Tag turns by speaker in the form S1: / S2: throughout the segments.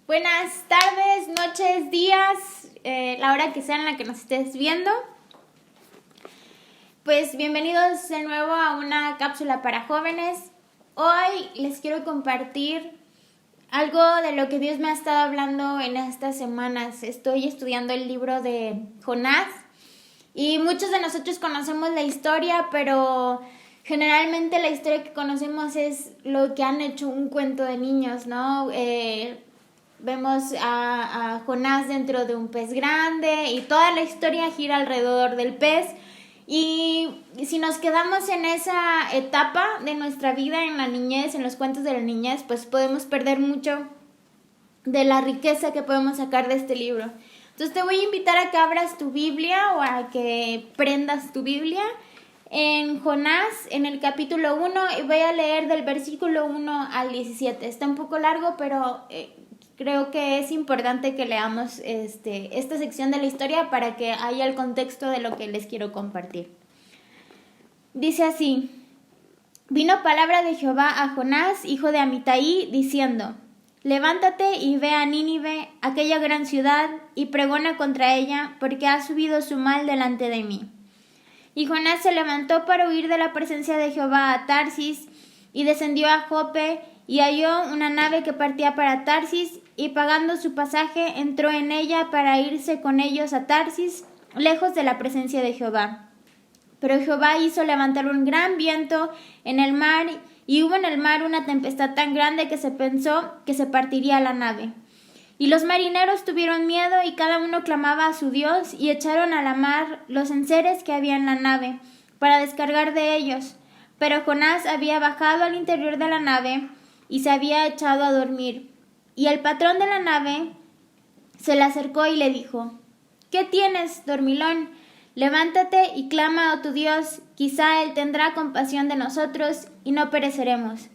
S1: Buenas tardes, noches, días, la hora que sea en la que nos estés viendo. Pues bienvenidos de nuevo a una cápsula para jóvenes. Hoy les quiero compartir algo de lo que Dios me ha estado hablando en estas semanas. Estoy estudiando el libro de Jonás y muchos de nosotros conocemos la historia, pero generalmente la historia que conocemos es lo que han hecho un cuento de niños, ¿no? Vemos a Jonás dentro de un pez grande y toda la historia gira alrededor del pez. Y si nos quedamos en esa etapa de nuestra vida, en la niñez, en los cuentos de la niñez, pues podemos perder mucho de la riqueza que podemos sacar de este libro. Entonces te voy a invitar a que abras tu Biblia o a que prendas tu Biblia en Jonás, en el capítulo 1, y voy a leer del versículo 1 al 17. Está un poco largo, pero creo que es importante que leamos esta sección de la historia para que haya el contexto de lo que les quiero compartir. Dice así: Vino palabra de Jehová a Jonás, hijo de Amitai, diciendo: Levántate y ve a Nínive, aquella gran ciudad, y pregona contra ella, porque ha subido su mal delante de mí. Y Jonás se levantó para huir de la presencia de Jehová a Tarsis, y descendió a Jope, y halló una nave que partía para Tarsis, y pagando su pasaje entró en ella para irse con ellos a Tarsis, lejos de la presencia de Jehová. Pero Jehová hizo levantar un gran viento en el mar, y hubo en el mar una tempestad tan grande que se pensó que se partiría la nave. Y los marineros tuvieron miedo, y cada uno clamaba a su Dios, y echaron a la mar los enseres que había en la nave, para descargar de ellos. Pero Jonás había bajado al interior de la nave, y se había echado a dormir. Y el patrón de la nave se le acercó y le dijo: ¿Qué tienes, dormilón? Levántate y clama a tu Dios, quizá él tendrá compasión de nosotros y no pereceremos.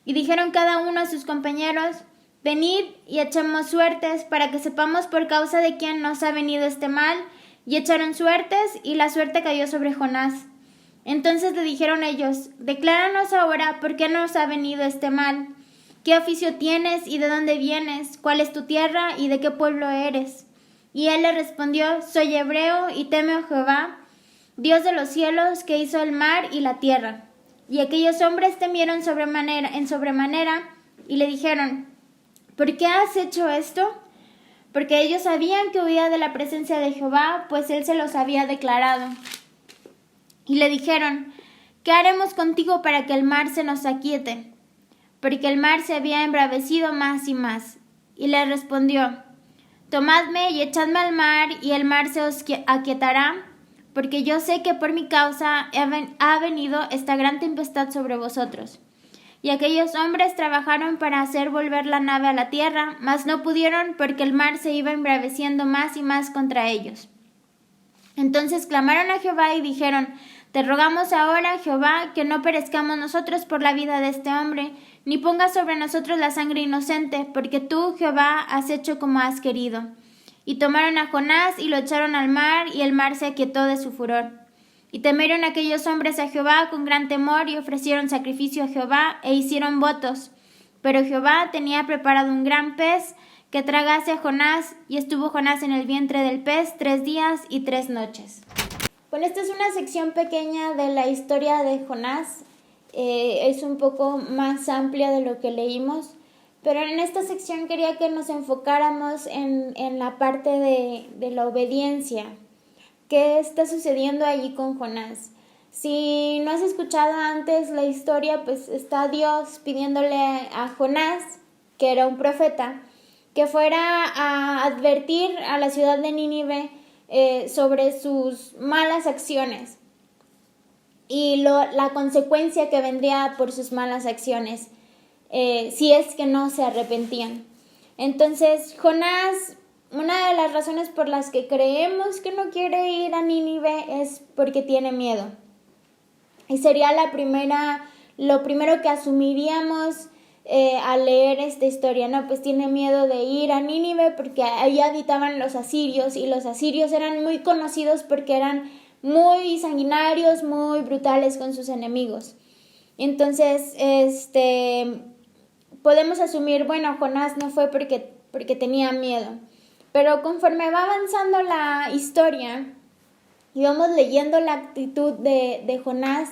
S1: Y dijeron cada uno a sus compañeros: Venid y echemos suertes para que sepamos por causa de quién nos ha venido este mal. Y echaron suertes, y la suerte cayó sobre Jonás. Entonces le dijeron ellos: Decláranos ahora por qué nos ha venido este mal. ¿Qué oficio tienes y de dónde vienes? ¿Cuál es tu tierra y de qué pueblo eres? Y él le respondió: Soy hebreo y temo a Jehová, Dios de los cielos, que hizo el mar y la tierra. Y aquellos hombres temieron en sobremanera y le dijeron: ¿Por qué has hecho esto? Porque ellos sabían que huía de la presencia de Jehová, pues él se los había declarado. Y le dijeron: ¿Qué haremos contigo para que el mar se nos aquiete? Porque el mar se había embravecido más y más. Y le respondió: Tomadme y echadme al mar, y el mar se os aquietará, porque yo sé que por mi causa ha venido esta gran tempestad sobre vosotros. Y aquellos hombres trabajaron para hacer volver la nave a la tierra, mas no pudieron, porque el mar se iba embraveciendo más y más contra ellos. Entonces clamaron a Jehová y dijeron: Te rogamos ahora, Jehová, que no perezcamos nosotros por la vida de este hombre, ni pongas sobre nosotros la sangre inocente, porque tú, Jehová, has hecho como has querido. Y tomaron a Jonás y lo echaron al mar, y el mar se aquietó de su furor. Y temieron aquellos hombres a Jehová con gran temor, y ofrecieron sacrificio a Jehová, e hicieron votos. Pero Jehová tenía preparado un gran pez que tragase a Jonás, y estuvo Jonás en el vientre del pez 3 días y 3 noches. Bueno, esta es una sección pequeña de la historia de Jonás. Es un poco más amplia de lo que leímos, pero en esta sección quería que nos enfocáramos en la parte de la obediencia. ¿Qué está sucediendo allí con Jonás? Si no has escuchado antes la historia, pues está Dios pidiéndole a Jonás, que era un profeta, que fuera a advertir a la ciudad de Nínive sobre sus malas acciones y la consecuencia que vendría por sus malas acciones, si es que no se arrepentían. Entonces Jonás, una de las razones por las que creemos que no quiere ir a Nínive es porque tiene miedo. Y sería lo primero que asumiríamos al leer esta historia, ¿no? Pues tiene miedo de ir a Nínive porque ahí habitaban los asirios, y los asirios eran muy conocidos porque eran muy sanguinarios, muy brutales con sus enemigos. Entonces, podemos asumir, bueno, Jonás no fue porque porque tenía miedo. Pero conforme va avanzando la historia y vamos leyendo la actitud de Jonás,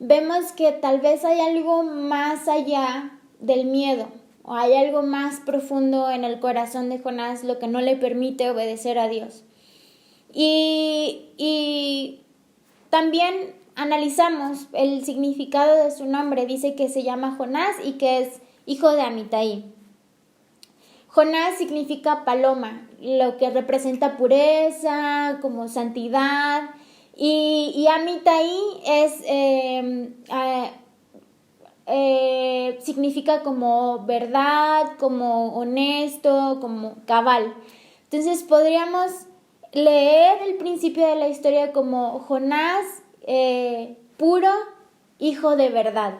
S1: vemos que tal vez hay algo más allá del miedo, o hay algo más profundo en el corazón de Jonás, lo que no le permite obedecer a Dios. Y también analizamos el significado de su nombre. Dice que se llama Jonás y que es hijo de Amitai. Jonás significa paloma, lo que representa pureza, como santidad. Y Amitai significa como verdad, como honesto, como cabal. Entonces podríamos leer el principio de la historia como Jonás, puro, hijo de verdad,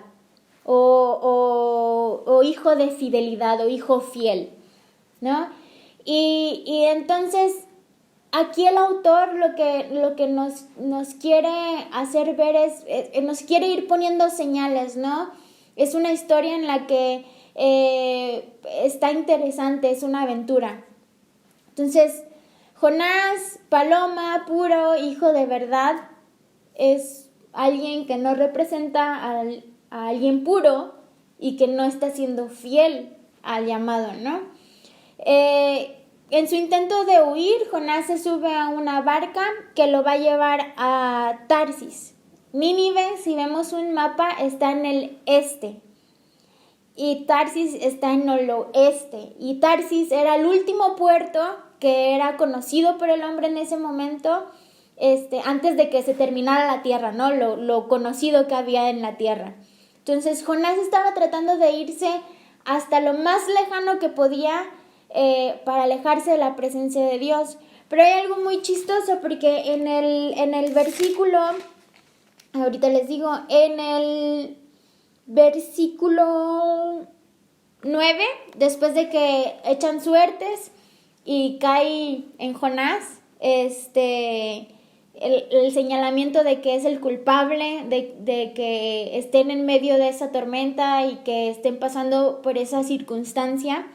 S1: o hijo de fidelidad, o hijo fiel, ¿no? Y entonces aquí el autor lo que nos quiere hacer ver nos quiere ir poniendo señales, ¿no? Es una historia en la que está interesante, es una aventura. Entonces, Jonás, paloma, puro, hijo de verdad, es alguien que no representa a alguien puro y que no está siendo fiel al llamado, ¿no? En su intento de huir, Jonás se sube a una barca que lo va a llevar a Tarsis. Nínive, si vemos un mapa, está en el este y Tarsis está en el oeste. Y Tarsis era el último puerto que era conocido por el hombre en ese momento, antes de que se terminara la tierra, ¿no? Lo conocido que había en la tierra. Entonces Jonás estaba tratando de irse hasta lo más lejano que podía para alejarse de la presencia de Dios. Pero hay algo muy chistoso porque en el versículo, ahorita les digo, en el versículo 9, después de que echan suertes y cae en Jonás el señalamiento de que es el culpable de que estén en medio de esa tormenta y que estén pasando por esa circunstancia.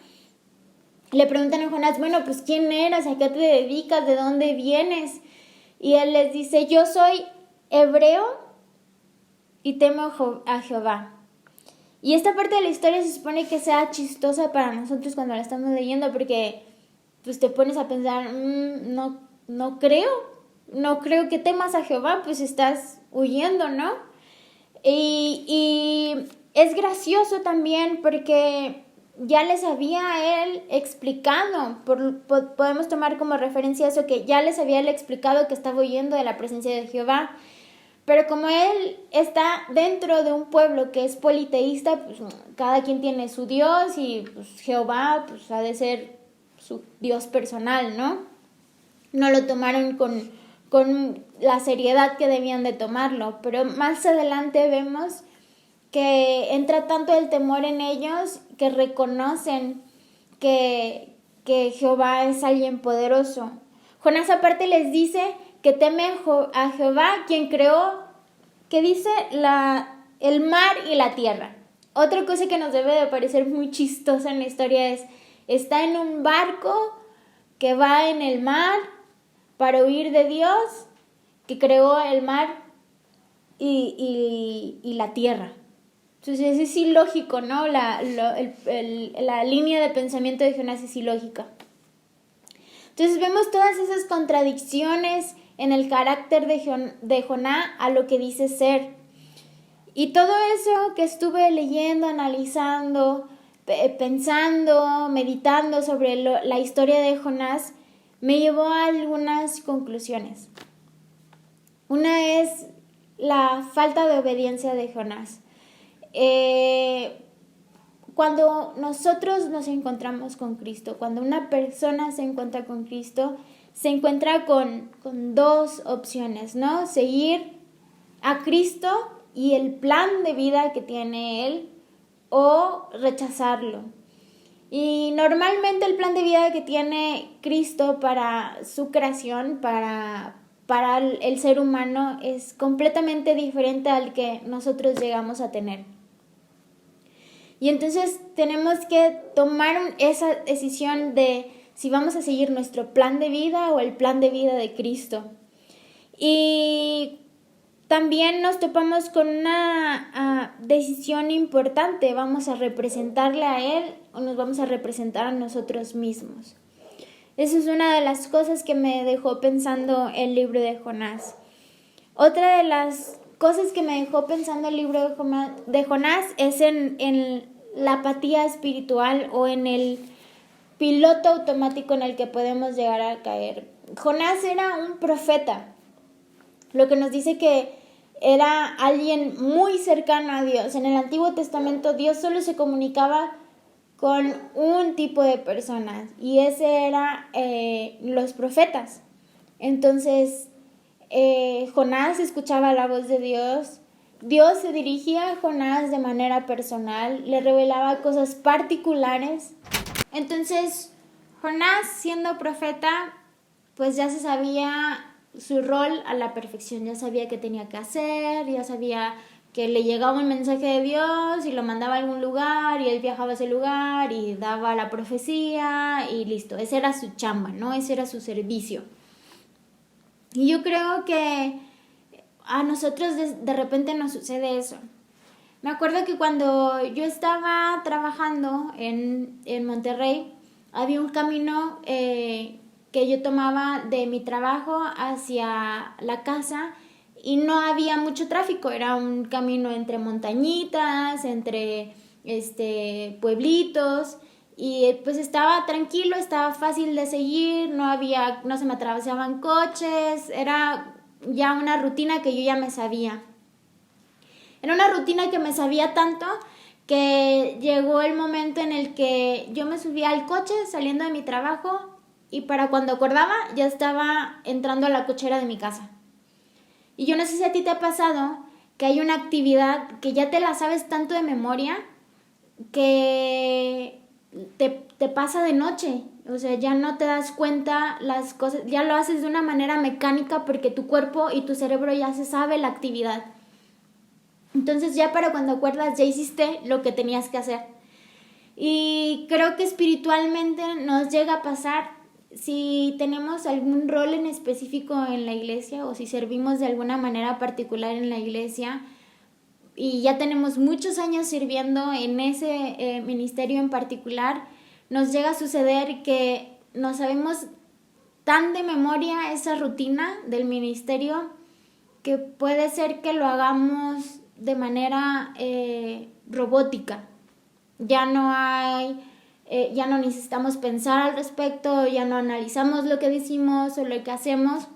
S1: Le preguntan a Jonás, bueno, pues ¿quién eras? ¿A qué te dedicas? ¿De dónde vienes? Y él les dice, yo soy hebreo y temo a Jehová. Y esta parte de la historia se supone que sea chistosa para nosotros cuando la estamos leyendo, porque pues te pones a pensar, no creo que temas a Jehová, pues estás huyendo, ¿no? Y es gracioso también porque ya les había él explicado, podemos tomar como referencia eso, que ya les había él explicado que estaba huyendo de la presencia de Jehová. Pero como él está dentro de un pueblo que es politeísta, pues cada quien tiene su Dios y pues Jehová pues ha de ser su Dios personal, ¿no? No lo tomaron con la seriedad que debían de tomarlo, pero más adelante vemos que entra tanto el temor en ellos que reconocen que Jehová es alguien poderoso. Jonás aparte les dice que teme a Jehová, quien creó, que dice el mar y la tierra. Otra cosa que nos debe de parecer muy chistosa en la historia es, está en un barco que va en el mar para huir de Dios, que creó el mar y la tierra. Entonces es ilógico, ¿no? La línea de pensamiento de Jonás es ilógica. Entonces vemos todas esas contradicciones en el carácter de Jonás a lo que dice ser. Y todo eso que estuve leyendo, analizando, pensando, meditando sobre la historia de Jonás, me llevó a algunas conclusiones. Una es la falta de obediencia de Jonás. Cuando nosotros nos encontramos con Cristo, cuando una persona se encuentra con Cristo, se encuentra con dos opciones, ¿no? Seguir a Cristo y el plan de vida que tiene Él, o rechazarlo. Y normalmente el plan de vida que tiene Cristo para su creación, para el ser humano, es completamente diferente al que nosotros llegamos a tener. Y entonces tenemos que tomar esa decisión de si vamos a seguir nuestro plan de vida o el plan de vida de Cristo. Y también nos topamos con una decisión importante. ¿Vamos a representarle a Él o nos vamos a representar a nosotros mismos? Esa es una de las cosas que me dejó pensando el libro de Jonás. Otra de las cosas que me dejó pensando el libro de Jonás es en la apatía espiritual o en el piloto automático en el que podemos llegar a caer. Jonás era un profeta, lo que nos dice que era alguien muy cercano a Dios. En el Antiguo Testamento Dios solo se comunicaba con un tipo de personas y ese era los profetas. Entonces Jonás escuchaba la voz de Dios. Dios se dirigía a Jonás de manera personal, le revelaba cosas particulares. Entonces Jonás, siendo profeta, pues ya se sabía su rol a la perfección, ya sabía qué tenía que hacer, ya sabía que le llegaba un mensaje de Dios y lo mandaba a algún lugar y él viajaba a ese lugar y daba la profecía y listo. Esa era su chamba, ¿no? Ese era su servicio. Y yo creo que a nosotros de repente nos sucede eso. Me acuerdo que cuando yo estaba trabajando en Monterrey, había un camino que yo tomaba de mi trabajo hacia la casa y no había mucho tráfico, era un camino entre montañitas, entre pueblitos y pues estaba tranquilo, estaba fácil de seguir, no se me atravesaban coches, era ya una rutina que yo ya me sabía. Era una rutina que me sabía tanto que llegó el momento en el que yo me subía al coche saliendo de mi trabajo y para cuando acordaba ya estaba entrando a la cochera de mi casa. Y yo no sé si a ti te ha pasado que hay una actividad que ya te la sabes tanto de memoria que te pasa de noche. O sea, ya no te das cuenta las cosas, ya lo haces de una manera mecánica porque tu cuerpo y tu cerebro ya se sabe la actividad. Entonces ya para cuando acuerdas ya hiciste lo que tenías que hacer. Y creo que espiritualmente nos llega a pasar si tenemos algún rol en específico en la iglesia o si servimos de alguna manera particular en la iglesia y ya tenemos muchos años sirviendo en ese ministerio en particular, nos llega a suceder que no sabemos tan de memoria esa rutina del ministerio que puede ser que lo hagamos de manera robótica. Ya no necesitamos pensar al respecto, ya no analizamos lo que decimos o lo que hacemos.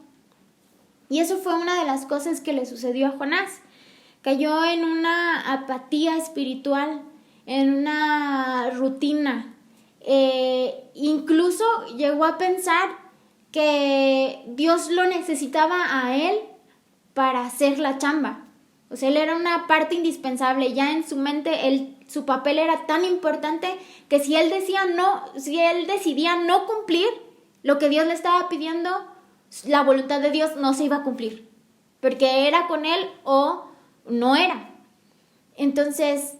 S1: Y eso fue una de las cosas que le sucedió a Jonás. Cayó en una apatía espiritual, en una rutina. Incluso llegó a pensar que Dios lo necesitaba a él para hacer la chamba. O sea, él era una parte indispensable. Ya en su mente su papel era tan importante que si él decidía no cumplir lo que Dios le estaba pidiendo, la voluntad de Dios no se iba a cumplir, porque era con él o no era. Entonces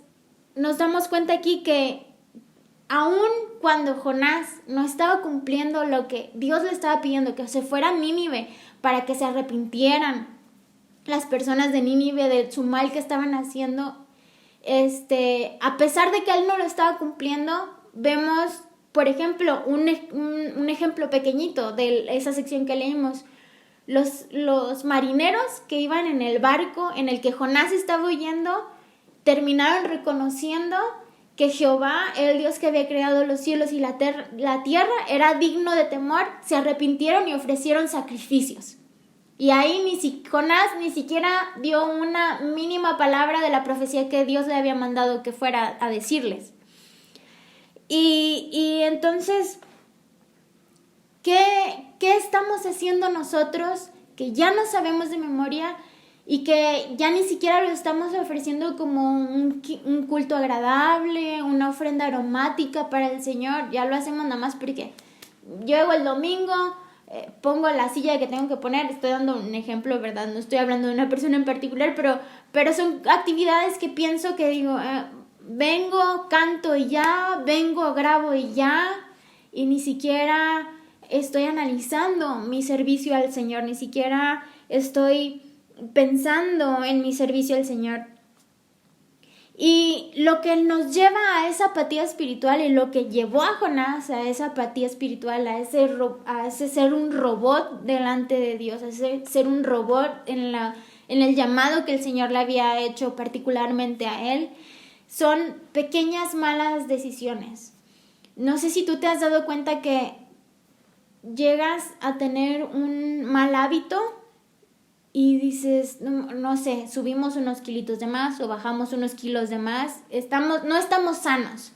S1: nos damos cuenta aquí que aun cuando Jonás no estaba cumpliendo lo que Dios le estaba pidiendo, que se fuera a Nínive para que se arrepintieran las personas de Nínive de su mal que estaban haciendo, a pesar de que él no lo estaba cumpliendo, vemos, por ejemplo, un ejemplo pequeñito de esa sección que leímos. Los marineros que iban en el barco en el que Jonás estaba huyendo, terminaron reconociendo que Jehová, el Dios que había creado los cielos y la tierra, era digno de temor, se arrepintieron y ofrecieron sacrificios. Y ahí Jonás ni siquiera dio una mínima palabra de la profecía que Dios le había mandado que fuera a decirles. Y entonces, ¿qué estamos haciendo nosotros que ya no sabemos de memoria y que ya ni siquiera lo estamos ofreciendo como un culto agradable, una ofrenda aromática para el Señor? Ya lo hacemos nada más porque llego el domingo, pongo la silla que tengo que poner. Estoy dando un ejemplo, ¿verdad? No estoy hablando de una persona en particular, pero son actividades que pienso que digo, vengo, canto y ya, vengo, grabo y ya, y ni siquiera estoy analizando mi servicio al Señor, ni siquiera estoy pensando en mi servicio al Señor. Y lo que nos lleva a esa apatía espiritual y lo que llevó a Jonás a esa apatía espiritual, a ese ser un robot delante de Dios, a ese ser un robot en el llamado que el Señor le había hecho particularmente a él, son pequeñas malas decisiones. No sé si tú te has dado cuenta que llegas a tener un mal hábito y dices, no sé, subimos unos kilitos de más o bajamos unos kilos de más, no estamos sanos.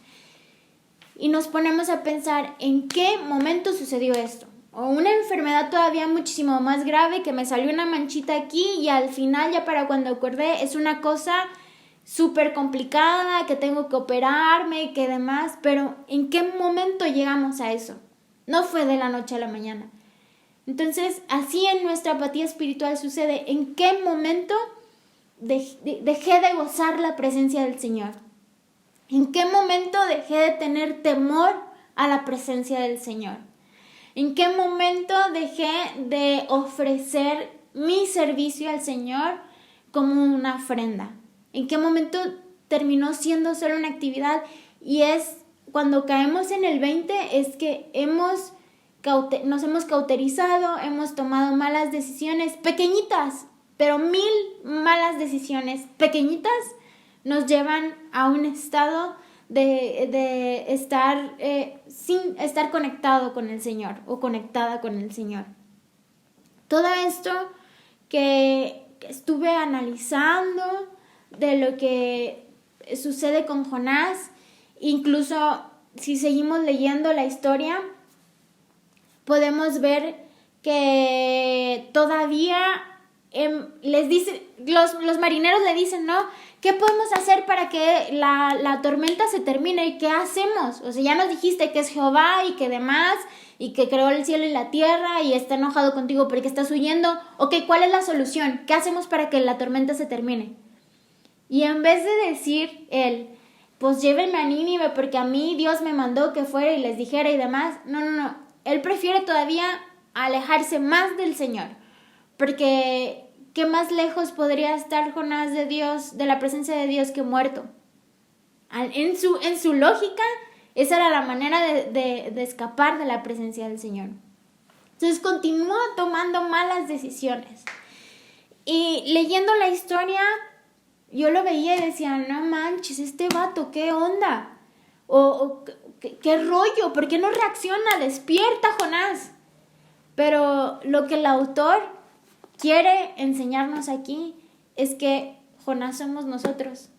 S1: Y nos ponemos a pensar en qué momento sucedió esto. O una enfermedad todavía muchísimo más grave, que me salió una manchita aquí y al final ya para cuando acordé es una cosa súper complicada, que tengo que operarme, que demás. Pero ¿en qué momento llegamos a eso? No fue de la noche a la mañana. Entonces, así en nuestra apatía espiritual sucede. ¿En qué momento dejé de gozar la presencia del Señor? ¿En qué momento dejé de tener temor a la presencia del Señor? ¿En qué momento dejé de ofrecer mi servicio al Señor como una ofrenda? ¿En qué momento terminó siendo solo una actividad? Y es cuando caemos en el 20, es que nos hemos cauterizado, hemos tomado malas decisiones pequeñitas, pero 1000 malas decisiones pequeñitas nos llevan a un estado de estar sin estar conectado con el Señor o conectada con el Señor. Todo esto que estuve analizando de lo que sucede con Jonás, incluso si seguimos leyendo la historia, podemos ver que todavía les dice, los marineros le dicen, ¿no? ¿Qué podemos hacer para que la tormenta se termine? ¿Y qué hacemos? O sea, ya nos dijiste que es Jehová y que demás, y que creó el cielo y la tierra y está enojado contigo porque estás huyendo. Ok, ¿cuál es la solución? ¿Qué hacemos para que la tormenta se termine? Y en vez de decir él, pues llévenme a Nínive porque a mí Dios me mandó que fuera y les dijera y demás, no. Él prefiere todavía alejarse más del Señor, porque ¿qué más lejos podría estar Jonás de Dios, de la presencia de Dios, que muerto? En su lógica, esa era la manera de escapar de la presencia del Señor. Entonces continúa tomando malas decisiones. Y leyendo la historia, yo lo veía y decía, no manches, este vato, ¿qué onda? ¿Qué rollo? ¿Por qué no reacciona? Despierta, Jonás. Pero lo que el autor quiere enseñarnos aquí es que Jonás somos nosotros.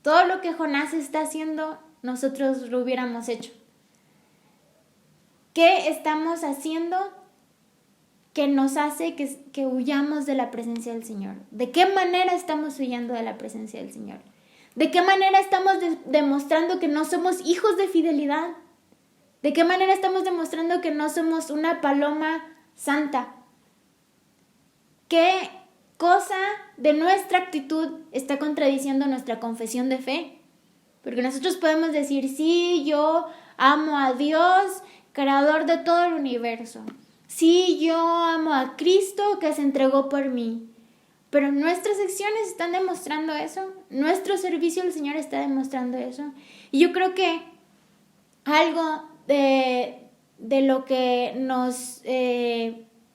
S1: Todo lo que Jonás está haciendo, nosotros lo hubiéramos hecho. ¿Qué estamos haciendo que nos hace que huyamos de la presencia del Señor? ¿De qué manera estamos huyendo de la presencia del Señor? ¿De qué manera estamos demostrando que no somos hijos de fidelidad? ¿De qué manera estamos demostrando que no somos una paloma santa? ¿Qué cosa de nuestra actitud está contradiciendo nuestra confesión de fe? Porque nosotros podemos decir, sí, yo amo a Dios, creador de todo el universo. Sí, yo amo a Cristo que se entregó por mí. Pero nuestras acciones están demostrando eso. Nuestro servicio al Señor está demostrando eso. Y yo creo que algo de lo que nos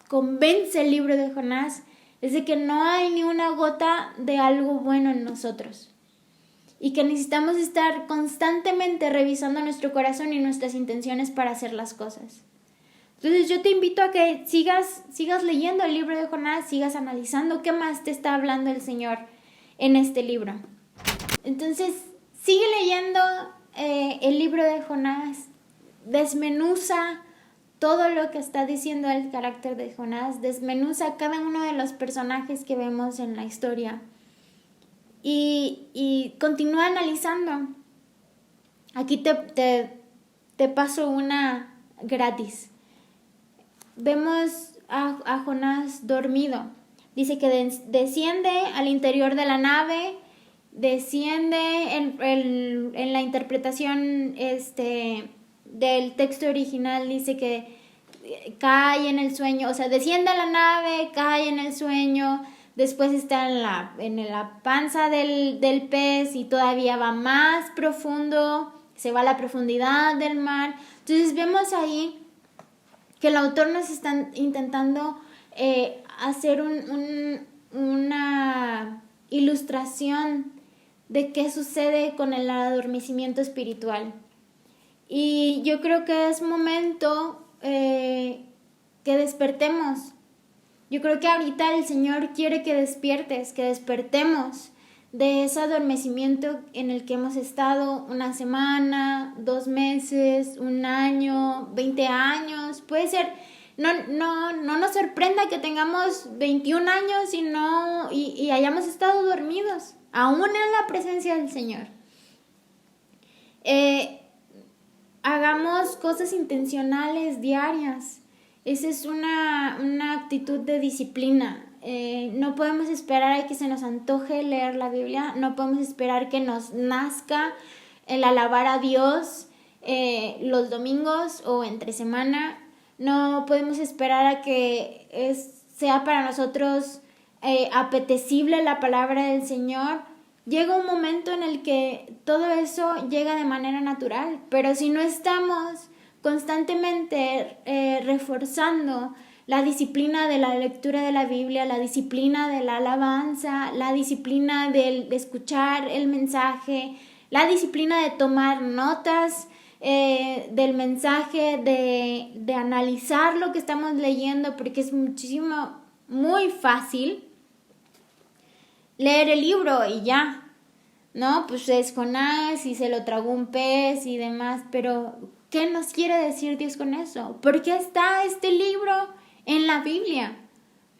S1: convence el libro de Jonás es de que no hay ni una gota de algo bueno en nosotros. Y que necesitamos estar constantemente revisando nuestro corazón y nuestras intenciones para hacer las cosas. Entonces yo te invito a que sigas leyendo el libro de Jonás, sigas analizando qué más te está hablando el Señor en este libro. Entonces sigue leyendo el libro de Jonás, desmenuza todo lo que está diciendo el carácter de Jonás, desmenuza cada uno de los personajes que vemos en la historia y continúa analizando. Aquí te paso una gratis. Vemos a Jonás dormido. Dice que desciende al interior de la nave desciende en la interpretación del texto original, dice que cae en el sueño, o sea, desciende a la nave, cae en el sueño, después está en la panza del pez y todavía va más profundo, se va a la profundidad del mar. Entonces vemos ahí que el autor nos está intentando hacer una ilustración de qué sucede con el adormecimiento espiritual. Y yo creo que es momento que despertemos. Yo creo que ahorita el Señor quiere que despiertes, que despertemos de ese adormecimiento en el que hemos estado una semana, 2 meses, 1 año, 20 años. Puede ser, no nos sorprenda que tengamos 21 años y hayamos estado dormidos, aún en la presencia del Señor. Hagamos cosas intencionales, diarias. Esa es una actitud de disciplina. No podemos esperar a que se nos antoje leer la Biblia. No podemos esperar que nos nazca el alabar a Dios los domingos o entre semana. No podemos esperar a que sea para nosotros apetecible la palabra del Señor. Llega un momento en el que todo eso llega de manera natural, pero si no estamos constantemente reforzando la disciplina de la lectura de la Biblia, la disciplina de la alabanza, la disciplina de escuchar el mensaje, la disciplina de tomar notas del mensaje, de analizar lo que estamos leyendo, porque es muy fácil leer el libro y ya, ¿no? Pues es Jonás y se lo tragó un pez y demás, pero ¿qué nos quiere decir Dios con eso? ¿Por qué está este libro en la Biblia?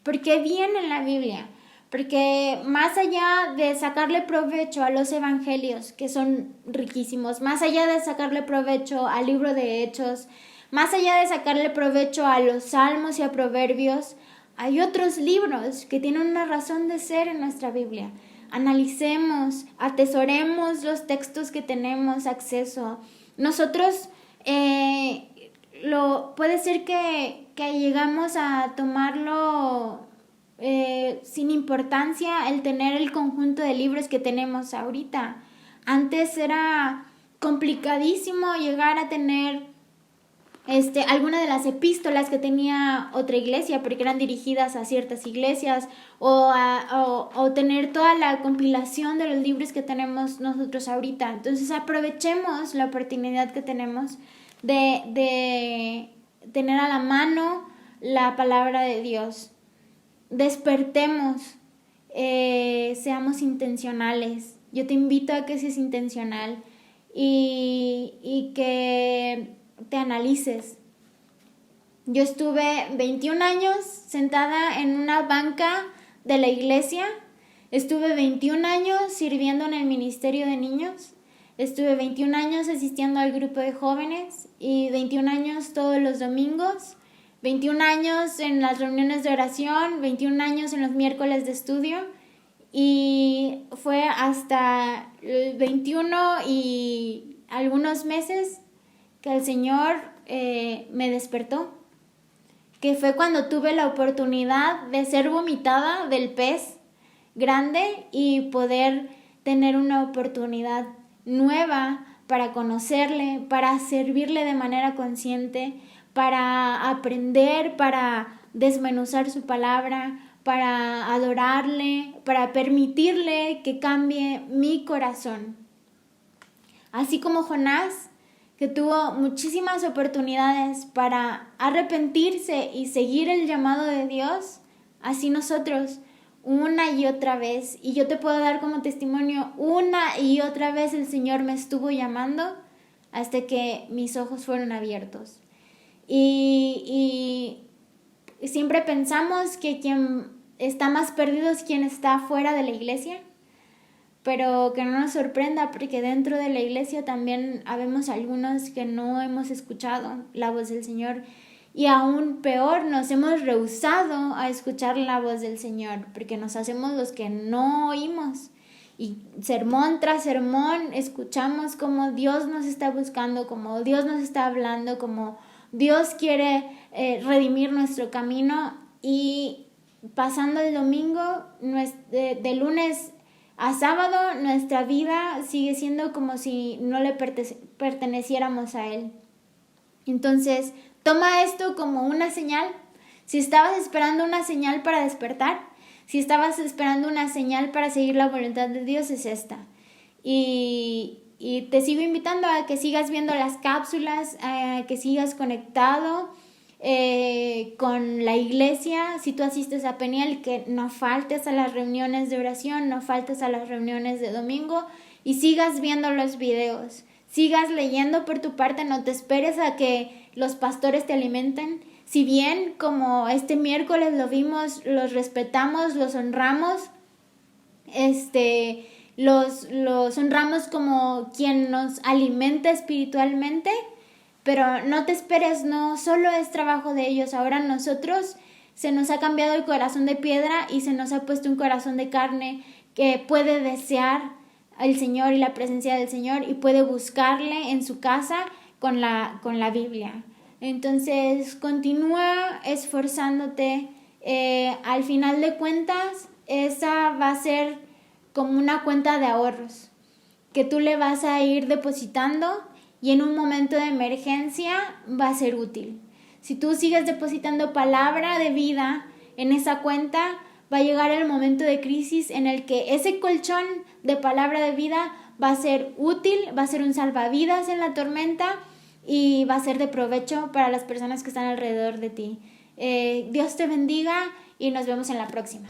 S1: ¿Por qué viene en la Biblia? Porque más allá de sacarle provecho a los evangelios, que son riquísimos, más allá de sacarle provecho al libro de Hechos, más allá de sacarle provecho a los salmos y a proverbios, hay otros libros que tienen una razón de ser en nuestra Biblia. Analicemos, atesoremos los textos que tenemos acceso. Nosotros puede ser que llegamos a tomarlo sin importancia el tener el conjunto de libros que tenemos ahorita. Antes era complicadísimo llegar a tener alguna de las epístolas que tenía otra iglesia porque eran dirigidas a ciertas iglesias o tener toda la compilación de los libros que tenemos nosotros ahorita. Entonces aprovechemos la oportunidad que tenemos de tener a la mano la palabra de Dios. Despertemos, seamos intencionales. Yo te invito a que seas intencional y que te analices. Yo estuve 21 años sentada en una banca de la iglesia, estuve 21 años sirviendo en el ministerio de niños, estuve 21 años asistiendo al grupo de jóvenes y 21 años todos los domingos, 21 años en las reuniones de oración, 21 años en los miércoles de estudio y fue hasta el 21 y algunos meses que el Señor me despertó, que fue cuando tuve la oportunidad de ser vomitada del pez grande y poder tener una oportunidad nueva para conocerle, para servirle de manera consciente, para aprender, para desmenuzar su palabra, para adorarle, para permitirle que cambie mi corazón. Así como Jonás, que tuvo muchísimas oportunidades para arrepentirse y seguir el llamado de Dios, así nosotros una y otra vez, y yo te puedo dar como testimonio, una y otra vez el Señor me estuvo llamando hasta que mis ojos fueron abiertos. Y siempre pensamos que quien está más perdido es quien está fuera de la iglesia, pero que no nos sorprenda porque dentro de la iglesia también habemos algunos que no hemos escuchado la voz del Señor y aún peor, nos hemos rehusado a escuchar la voz del Señor porque nos hacemos los que no oímos y sermón tras sermón escuchamos cómo Dios nos está buscando, cómo Dios nos está hablando, cómo Dios quiere redimir nuestro camino. Y pasando el domingo, de lunes a sábado, nuestra vida sigue siendo como si no le perteneciéramos a Él. Entonces, toma esto como una señal. Si estabas esperando una señal para despertar, si estabas esperando una señal para seguir la voluntad de Dios, es esta. Y te sigo invitando a que sigas viendo las cápsulas, a que sigas conectado con la iglesia. Si tú asistes a Peniel, que no faltes a las reuniones de oración, no faltes a las reuniones de domingo y sigas viendo los videos. Sigas leyendo por tu parte, no te esperes a que los pastores te alimenten. Si bien como este miércoles lo vimos, los respetamos, los honramos, los honramos como quien nos alimenta espiritualmente, pero no te esperes, no solo es trabajo de ellos. Ahora nosotros se nos ha cambiado el corazón de piedra y se nos ha puesto un corazón de carne que puede desear al Señor y la presencia del Señor y puede buscarle en su casa con la Biblia. Entonces continúa esforzándote. Al final de cuentas, esa va a ser como una cuenta de ahorros que tú le vas a ir depositando y en un momento de emergencia va a ser útil. Si tú sigues depositando palabra de vida en esa cuenta, va a llegar el momento de crisis en el que ese colchón de palabra de vida va a ser útil, va a ser un salvavidas en la tormenta y va a ser de provecho para las personas que están alrededor de ti. Dios te bendiga y nos vemos en la próxima.